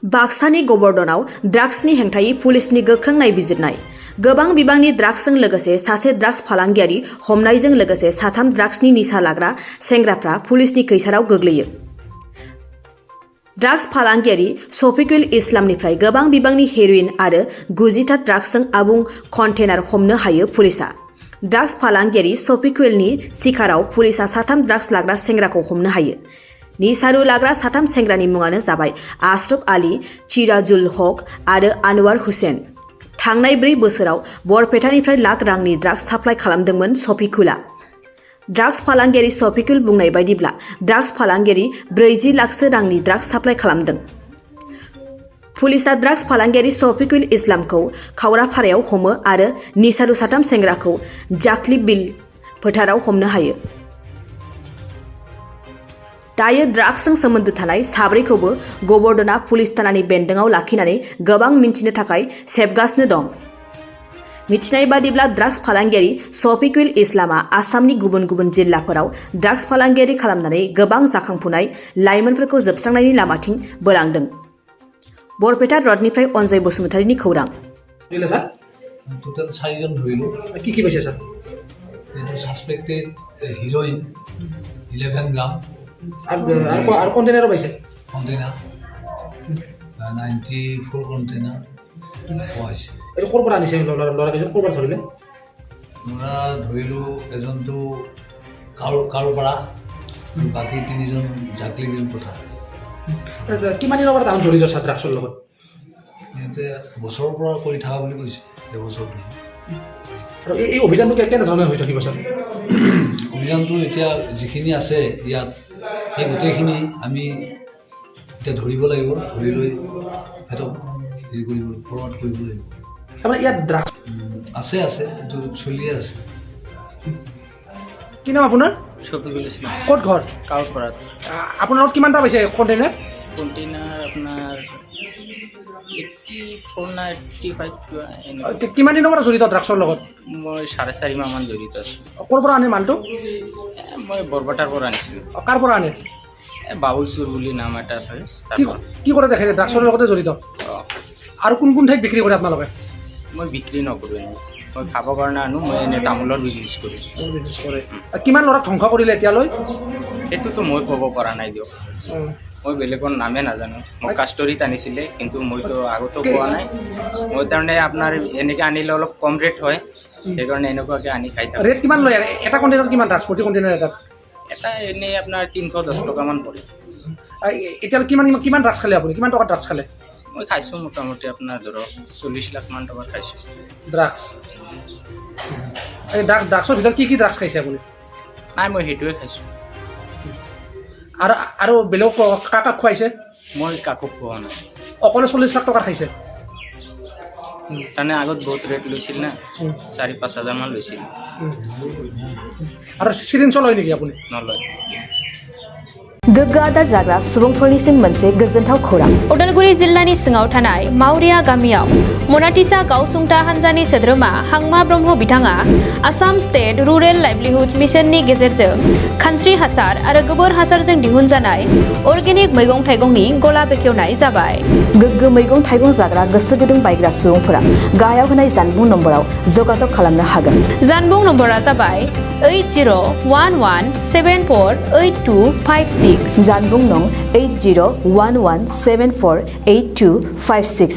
बाक्सानि गबर्दनाव ड्राग्सनि हेंथायै पुलिसनि गोख्रों नायबिजिरनाय गोबां बिबांनि ड्राग्सजों लोगोसे सासे ड्राग्स फालांगियारि हमनायजों लोगोसे साथाम ड्राग्सनि निसा लाग्रा सेंग्राफ्रा पुलिसनि खैसाराव गोग्लैयो। ड्राग्स फालांगियारि शफिकुल इस्लामनिफ्राय गोबां बिबांनि हेर'इन आरो 90 था ड्राग्सजों आबुं कन्टेनार हमनो हायो पुलिसआ। ड्राग्स फालांगियारि शफिकुलनि सिखाराव पुलिसआ साथाम ड्राग्स लाग्रा सेंग्राखौ हमनो हायो। निसारु लाग्रा साथाम सेंग्रानि मुङानो जाबाय आशरफ आली, चिराजुल हक आरो आनवार हुसैन। थांनाय 4 बोसोराव बरपेटानिफ्राय लाख रांनि ड्राग्स साप्लाइ खालामदोंमोन शफिकुलआ। ड्राग्स फालांगियारि शफिकुल बुंनाय बायदिब्ला ड्राग्स फालांगियारि 40 लाखसो रांनि ड्राग्स साप्लाइ खालामदों। पुलिसआ ड्राग्स फालांगियारि शफिकुल इस्लामखौ खावराफारायाव हमो आरो निसारु साथाम सेंग्राखौ जाखलि बिल फोथाराव हमनो हायो। दायो ड्राग्सजों सोमोन्दो थानाय साब्रैखौबो गबर्दना पुलिस थानानि बेन्दोंआव लाखिनानै गोबां मिन्थिनो थाखाय सेबगासिनो दं। मिथिनाय बादिब्ला ड्राग्स फालांगियारि शफिकुल इस्लामआ आसामनि गुबुन गुबुन जिल्लाफोराव ड्राग्स फालांगियारि खालामनानै गोबां जाखांफुनाय लाइमोनफोरखौ जोबस्रांनायनि लामाथिं बोलांदों। बरपेटा रडनिफ्राय अनजय बसुमतारीनि खौरां। টোটাল 4 জন ধৰিলো। কি পাইছে স্যাৰ? সাসপেক্টেড হিৰোইন 11 গ্ৰাম আৰ কন্টেনাৰও পাইছে। কন্টেনাৰ 94 কন্টেনাৰ পাইছে। এটা কোৰ পৰা আনিছে লৰা কেজন কোৰ পৰা ধৰিলে? লৰা ধৰিলো এজনটো কাৰো পৰা বাকি 3 জন জাকলি বিল পঠা। কিমান দিনৰ পৰা তাহন জড়িত আছে ড্ৰাগছৰ লগত? এতে বছৰৰ পৰা কৰি থকা বুলি কৈছে। এবছৰ আৰু এই অভিযানটো কেনেধৰণে হৈ থাকিব স্যাৰ? অভিযানটো এতিয়া যিখিনি আছে ইয়াত এই গোটেইখিনি আমি এতিয়া ধৰিব লাগিব, ধৰি লৈ সিহঁতক হেৰি কৰিব ফৰৱাৰ্ড কৰিব লাগিব। তাৰমানে ইয়াত ড্ৰাগছ আছে চলিয়ে আছে। কি নাম আপোনাৰ? শফিকুল ইসলাম। ক'ত ঘৰ? কাউৰপাৰাত। আপোনাৰ লগত কিমানটা পাইছে কণ্টেইনাৰ? কণ্টেইনাৰ আপোনাৰ 84 না 85 কিমান দিনৰ পৰা জড়িত ড্ৰাগছৰ লগত? মই 4.5 মাহমান জড়িত আছোঁ। ক'ৰ পৰা আনে মালটো? মই বৰপেটাৰ পৰা আনিছিলোঁ। কাৰ পৰা আনে? বাবুল চুৰ বুলি নাম এটা আছে। কি কৰে দেখে ড্ৰাগছৰ লগতে জড়িত? আৰু কোন কোন ঠাইত বিক্ৰী কৰে আপোনালোকে? মই বিক্ৰী নকৰোঁ, মই খাব কাৰণে আনো। মই এনে তামোলৰ বিজনেছ কৰোঁ। কিমান ল'ৰাক ধ্বংস কৰিলে এতিয়ালৈ? সেইটোতো মই ক'ব পৰা নাই দিয়ক। মই বেলেগৰ নামে নাজানো। মই কাষ্টৰিত আনিছিলে, কিন্তু মইতো আগতো কোৱা নাই। মই তাৰমানে আপোনাৰ এনেকৈ আনিলে অলপ কম ৰেট হয়, সেইকাৰণে এনেকুৱাকৈ আনি খাই থাকোঁ। ৰেট কিমান লয়? এটা কণ্টেইনাৰত কিমান ড্ৰাগছ? প্ৰতি কণ্টেইনাৰ এটা এনেই আপোনাৰ 310 টকামান পৰে। এতিয়ালৈ কিমান ড্ৰাগছ খালে আপুনি? কিমান টকাৰ ড্ৰাগছ খালে? মই খাইছোঁ মোটামুটি আপোনাৰ ধৰক 40 লাখমান টকাৰ খাইছোঁ ড্ৰাগছ। এই ড্ৰাগছৰ ভিতৰত কি ড্ৰাগছ খাইছে আপুনি? নাই, মই সেইটোৱে খাইছোঁ। আৰু বেলেগ কাক খুৱাইছে? মই কাকো খোৱা নাই। অকলে 40 লাখ টকাৰ খাইছে? তাৰমানে আগত বহুত ৰেট লৈছিল না, 4-5 হাজাৰমান লৈছিল। আৰু চিৰিঞ্জ লয় নেকি আপুনি? নলয়। गोग्गादा जाग्रा सुबुंफोरनिसिम मोनसे गोजोनथाव खौरां। उदालगुरि जिल्लानि सिङाव थानाय मावरिया गामियाव मनाटिसा गावसुंथा हान्जानि सोद्रोमा हांमा ब्रह्म बिथाङा आसाम स्टेट रुरेल लाइभलिहुड मिशननि गेजेरजों खानस्रि हासार आरो गोबोर हासारजों दिहुनजानाय अर्गेनिक मैगं थाइगंनि गला बेखेवनाय जाबाय। गोग्गो मैगं थाइगं जाग्रा गोसो गुदुं बायग्रा सुबुंफोरा गाहायाव होनाय जानबुं नम्बराव जगाजग खालामनो हागोन। जानबुं नम्बरा जाबाय 8011748256। जानबुं नं 8011748256।